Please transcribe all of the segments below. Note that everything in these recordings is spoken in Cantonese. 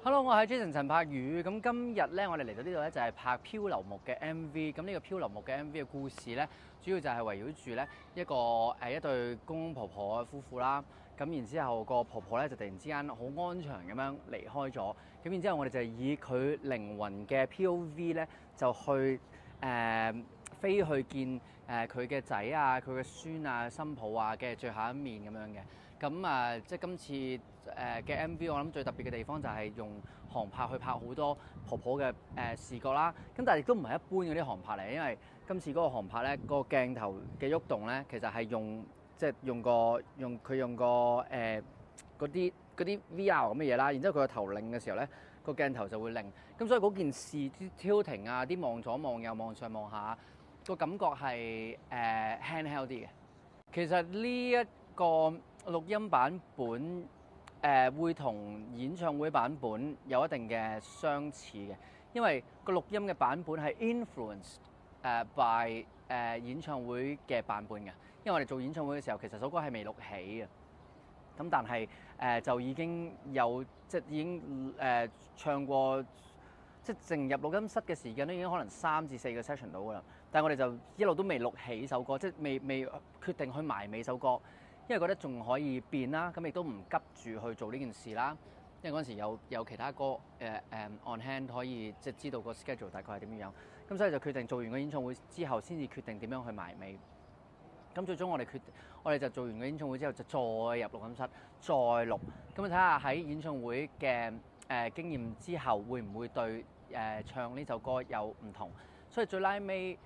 Hello，我係 Jason 陳柏宇。咁今日咧，我哋嚟到呢度咧就係拍漂流木嘅 MV。咁呢個漂流木嘅 MV 嘅故事咧，主要就係圍繞住咧一對公公婆婆嘅夫婦啦。咁然之後個婆婆咧就突然之間好安詳咁樣離開咗。咁然之後我哋就以佢靈魂嘅 POV 咧，就去飛去見佢嘅仔啊、佢嘅孫啊、新抱啊嘅最後一面咁樣嘅。咁即係今次嘅 MV，我諗最特別嘅地方就係用航拍去拍好多婆婆嘅視覺啦。咁但係亦都唔係一般嗰啲航拍嚟，因為今次嗰個航拍咧，個鏡頭嘅喐動咧，其實係用個嗰啲 VR 咁嘅嘢啦。然之後佢個頭擰嘅時候咧，個鏡頭就會擰。咁所以嗰件事啲 tilting啊，啲望左望右、望上望下，個感覺係handheld 啲嘅。其實呢一個錄音版本會同演唱會版本有一定嘅相似嘅，因為個錄音嘅版本係 influenced by 演唱會嘅版本嘅。因為我哋做演唱會嘅時候，其實首歌係未錄起嘅，咁但係就已經有已經唱過，淨入錄音室嘅時間都已經可能3至4個 session 到㗎啦。但係我哋就一路都未錄起首歌，未決定去埋尾首歌。因為覺得仲可以變啦，咁亦都唔急住去做呢件事啦。因為嗰陣時有其他歌on hand 可以知道個 schedule 大概係點樣，咁所以就決定做完個演唱會之後先至決定點樣去埋尾。咁最終我哋就做完個演唱會之後就再入錄音室再錄，咁睇下喺演唱會嘅經驗之後會唔會對唱呢首歌有唔同。所以最拉尾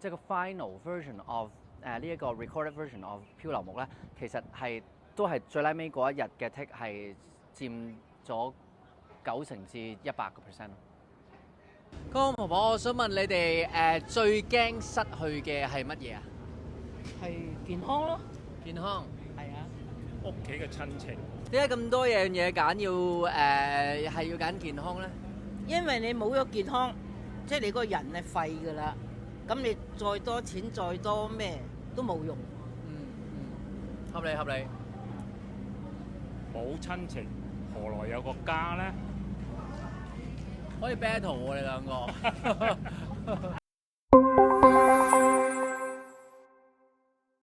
即係個 final version of呢一個 recorded version of 漂流木咧，其實都係最拉尾嗰一日嘅 take 係佔咗90%至100%。公公婆婆，我想問你哋最驚失去嘅係乜嘢啊？係健康咯，健康。係啊。屋企嘅親情。點解咁多樣嘢揀係要揀健康咧？因為你冇咗健康，即係你個人係廢㗎啦。咁你再多錢再多咩都冇用。合理。冇親情，何來有個家咧？可以 battle 喎，你兩個。